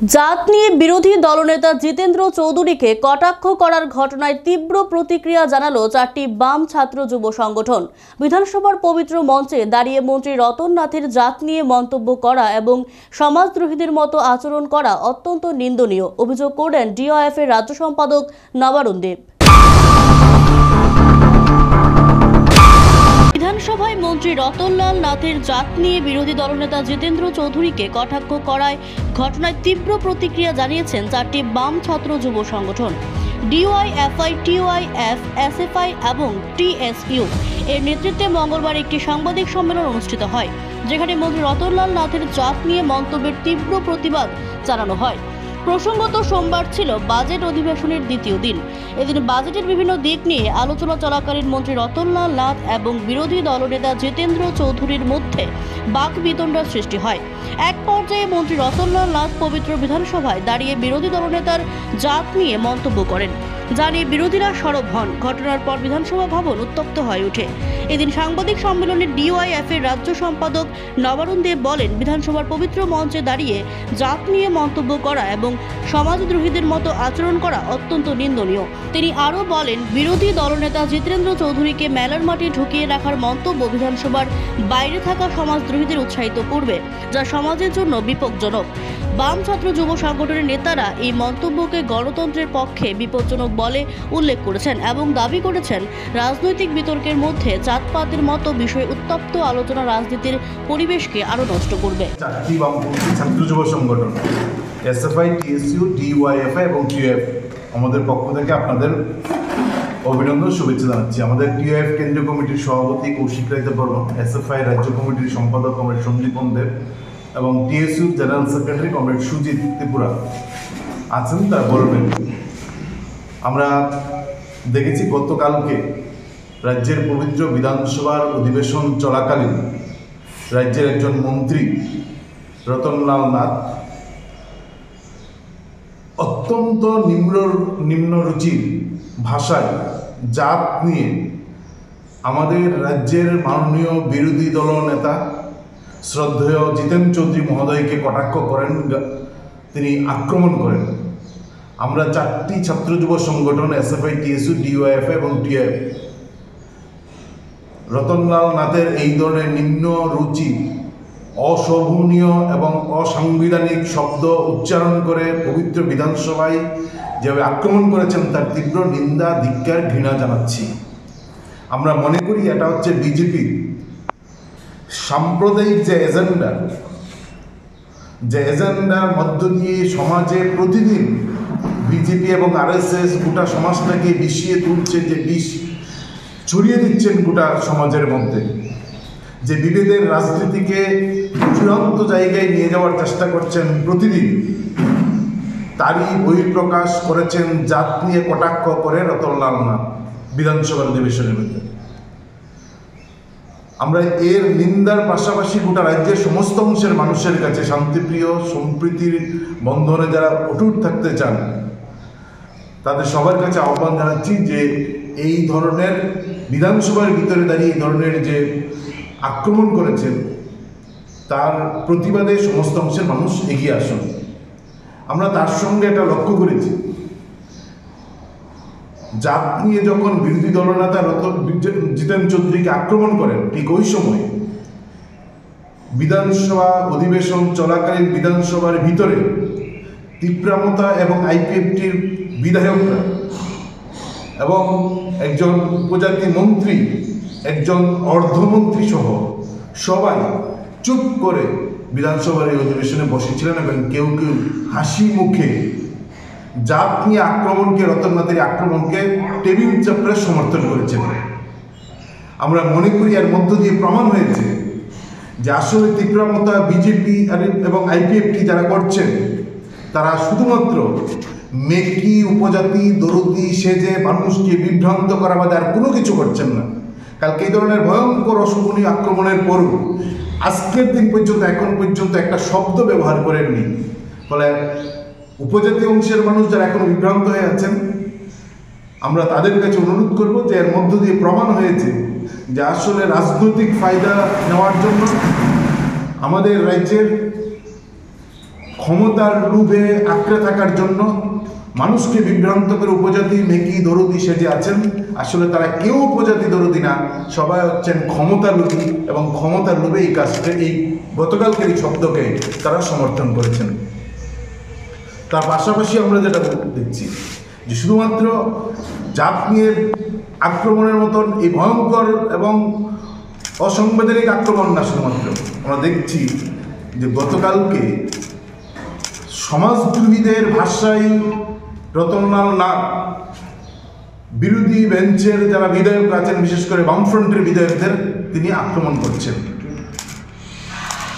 জাত নিয়ে বিরোধী দলনেতা জিতেন্দ্র চৌধুরীকে কটাক্ষ করার ঘটনায় তীব্র প্রতিক্রিয়া জানালো চারটি বাম ছাত্র যুব সংগঠন। বিধানসভার পবিত্র মঞ্চে দাঁড়িয়ে মন্ত্রী রতন নাথের জাত নিয়ে মন্তব্য করা এবং সমাজদ্রোহীদের মতো আচরণ করা অত্যন্ত নিন্দনীয় অভিযোগ করলেন ডিওএফ এর রাজ্য সম্পাদক নবারুণ দেব। বিধানসভায় মন্ত্রী রতনলাল নাথের জাত নিয়ে বিরোধী দলনেতা জিতেন্দ্র চৌধুরীকে কটাক্ষ করায় ঘটনায় তীব্র প্রতিক্রিয়া জানিয়েছেন চারটি বাম ছাত্র যুব সংগঠন ডিওয়াইএফআই, টিওআইএফ, এসএফআই এবং টিএসইউ এর নেতৃত্বে মঙ্গলবার একটি সাংবাদিক সম্মেলন অনুষ্ঠিত হয়, যেখানে মন্ত্রী রতনলাল নাথের জাত নিয়ে মন্তব্যের তীব্র প্রতিবাদ জানানো হয়। প্রসঙ্গত সোমবার ছিল বাজেট অধিবেশনের দ্বিতীয় দিন। এদিন বাজেটের বিভিন্ন দিক নিয়ে আলোচনা চলাকালীন মন্ত্রী রতনলাল নাথ এবং বিরোধী দলনেতা জিতেন্দ্র চৌধুরীর মধ্যে বাকবিতণ্ডার সৃষ্টি হয়। এক পর্যায়ে মন্ত্রী রতনলাল নাথ পবিত্র বিধানসভায় দাঁড়িয়ে বিরোধী দলনেতার জাত নিয়ে মন্তব্য করেন, যা নিয়ে বিরোধীরা সরব হন। ঘটনার পর বিধানসভা ভবন উত্তপ্ত হয়ে ওঠে। এদিন সাংবাদিক সম্মেলনে ডিওয়াইএফ এর রাজ্য সম্পাদক নবারুণ দেব বলেন, বিধানসভার পবিত্র মঞ্চে দাঁড়িয়ে জাত নিয়ে মন্তব্য করা এবং সমাজদ্রোহীদের মতো আচরণ করা অত্যন্ত নিন্দনীয়। তিনি আরও বলেন, বিরোধী দলনেতা জিতেন্দ্র চৌধুরীকে মেলার মাঠে ঢুকিয়ে রাখার মন্তব্য বিধানসভার বাইরে থাকা সমাজদ্রোহীদের উৎসাহিত করবে, যা সমাজের জন্য বিপজ্জনক। বাম ছাত্র যুব সংগঠনের নেতারা এই মন্তব্যকে গণতন্ত্রের পক্ষে বিপজ্জনক বলে উল্লেখ করেছেন এবং দাবি করেছেন, রাজনৈতিক বিতর্কের মধ্যে জাতপাতের মতো বিষয় উত্তপ্ত আলোচনা রাজনীতির পরিবেশকে আরও নষ্ট করবে। চারটি বামপন্থী ছাত্র যুব সংগঠন এসএফআই, টিএসইউ, ডিওয়াইএফআই এবং টিএফ আমাদের পক্ষ থেকে আপনাদের অভিনন্দন, শুভেচ্ছা জানাচ্ছি। আমাদের টিএফ কেন্দ্রীয় কমিটির সভাপতি কৌশিক রায় বর্মন, এসএফআই রাজ্য কমিটির সম্পাদক কমরেড সন্দীপন দেব এবং TSU general secretary comrade Sujit Tripura আছেন, তারা বলবেন। আমরা দেখেছি গতকালকে রাজ্যের পবিত্র বিধানসভার অধিবেশন চলাকালীন রাজ্যের একজন মন্ত্রী রতনলাল নাথ অত্যন্ত নিম্নরুচির ভাষায় জাত নিয়ে আমাদের রাজ্যের মাননীয় বিরোধী দল নেতা শ্রদ্ধেয় জিতেন্দ্র চৌধুরী মহোদয়কে কটাক্ষ করেন, তিনি আক্রমণ করেন। আমরা চারটি ছাত্র যুব সংগঠন এসএফআই, টিএসইউ, ডিওএফআই এবং টিএফ রতনলাল নাথের এই ধরনের নিম্ন রুচি, অশোভনীয় এবং অসাংবিধানিক শব্দ উচ্চারণ করে পবিত্র বিধানসভায় যেভাবে আক্রমণ করেছেন তার তীব্র নিন্দা, ধিক্কার, ঘৃণা জানাচ্ছি। আমরা মনে করি এটা হচ্ছে বিজেপির সাম্প্রদায়িক যে এজেন্ডার মধ্য দিয়ে সমাজে প্রতিদিন বিজেপি এবং আরএসএস গোটা সমাজটাকে বিষিয়ে তুলছে, যে বিষ ছড়িয়ে দিচ্ছেন গোটা সমাজের মধ্যে, যে বিভেদের রাজনীতিকে চূড়ান্ত জায়গায় নিয়ে যাওয়ার চেষ্টা করছেন প্রতিদিন, তারই বহিঃপ্রকাশ করেছেন জাত নিয়ে কটাক্ষ করে রতনলাল নাথ বিধানসভার অধিবেশনের মধ্যে। আমরা এর নিন্দার পাশাপাশি গোটা রাজ্যের সমস্ত অংশের মানুষের কাছে শান্তিপ্রিয় সম্প্রীতির বন্ধনে যারা অটুট থাকতে চান, তাদের সবার কাছে আহ্বান জানাচ্ছি যে এই ধরনের বিধানসভার ভিতরে দাঁড়িয়ে এই ধরনের যে আক্রমণ করেছেন তার প্রতিবাদে সমস্ত অংশের মানুষ এগিয়ে আসুন। আমরা তার সঙ্গে এটা লক্ষ্য করেছি, জাত নিয়ে যখন বিরোধী দলনেতা জিতেন্দ্র চৌধুরীকে আক্রমণ করেন, ঠিক ওই সময় বিধানসভা অধিবেশন চলাকালীন বিধানসভার ভিতরে তীব্রামতা এবং আইপিএফটির বিধায়করা এবং একজন উপজাতি মন্ত্রী, একজন অর্ধমন্ত্রী সহ সবাই চুপ করে বিধানসভার এই অধিবেশনে বসেছিলেন এবং কেউ কেউ হাসি মুখে জাত নিয়ে আক্রমণকে, রতননাথের আক্রমণকে টেবিল চাপড়ে সমর্থন করেছেন। আমরা মনে করি এর মধ্য দিয়ে প্রমাণ হয়েছে যে আসলে তীব্রামতা বিজেপি এবং আইপিএফটি যারা করছেন তারা শুধুমাত্র মেকি উপজাতি দরদি সেজে মানুষকে বিভ্রান্ত করা বাদে আর কোনো কিছু করছেন না। কালকে এই ধরনের ভয়ঙ্কর অশোভনীয় আক্রমণের পরও আজকের দিন পর্যন্ত এখন পর্যন্ত একটা শব্দ ব্যবহার করেননি। ফলে উপজাতি অংশের মানুষ যারা এখন বিভ্রান্ত হয়ে আছেন, আমরা তাদের কাছে অনুরোধ করব যে এর মধ্য দিয়ে প্রমাণ হয়েছে যে আসলে রাজনৈতিক ফায়দা নেওয়ার জন্য আমাদের রাজ্যের ক্ষমতার লোভে আঁকড়ে থাকার জন্য মানুষকে বিভ্রান্ত করে উপজাতি মেকি দরদি সেজে আছেন। আসলে তারা কেউ উপজাতি দরদি না, সবাই হচ্ছেন ক্ষমতার লোভী এবং ক্ষমতার লোভে এই কাজটা, এই গতকালকের এই শব্দকে তারা সমর্থন করেছেন। তার পাশাপাশি আমরা যেটা দেখছি যে শুধুমাত্র জাত নিয়ে আক্রমণের মতন এই ভয়ঙ্কর এবং অসাংবিধানিক আক্রমণ না, শুধুমাত্র আমরা দেখছি যে গতকালকে সমাজদ্রোহীদের ভাষায় রতনলাল নাথ বিরোধী বেঞ্চের যারা বিধায়ক আছেন, বিশেষ করে বামফ্রন্টের বিধায়কদের তিনি আক্রমণ করছেন।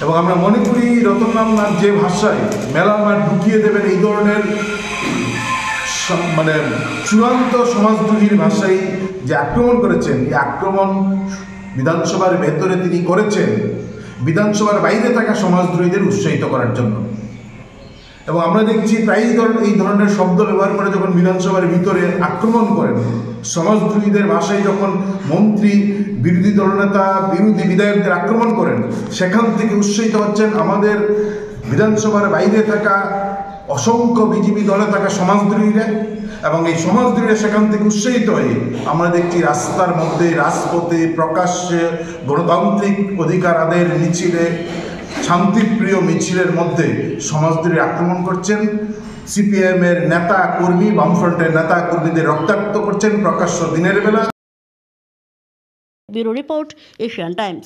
এবং আমরা মনে করি রতনলাল নাথ যে ভাষায় মেলা মাঠ ঢুকিয়ে দেবেন, এই ধরনের মানে চূড়ান্ত সমাজদ্রোহীর ভাষায় যে আক্রমণ করেছেন, এই আক্রমণ বিধানসভার ভেতরে তিনি করেছেন বিধানসভার বাইরে থাকা সমাজদ্রোহীদের উৎসাহিত করার জন্য। এবং আমরা দেখছি প্রায়ই এই ধরনের শব্দ ব্যবহার করে যখন বিধানসভার ভিতরে আক্রমণ করেন, সমাজদ্রোহীদের ভাষায় যখন মন্ত্রী, বিরোধী দলনেতা, বিরোধী বিধায়কদের আক্রমণ করেন, সেখান থেকে উৎসাহিত হচ্ছেন আমাদের বিধানসভার বাইরে থাকা অসংখ্য বিজেপি দলে থাকা সমাজদ্রোহীরা। এবং এই সমাজদ্রোহীরা সেখান থেকে উৎসাহিত হয়ে আমরা দেখছি রাস্তার মধ্যে, রাজপথে, প্রকাশ্যে গণতান্ত্রিক অধিকার আদায়ের মিছিলে, শান্তিপ্রিয় মিছিলের মধ্যে সমাজদ্রোহী আক্রমণ করছেন। সিপিএমের নেতা কর্মী, বামফ্রন্টের নেতা কর্মীদের রক্তাক্ত করছেন প্রকাশ্য দিনের বেলা। Bureau report, Asian Times.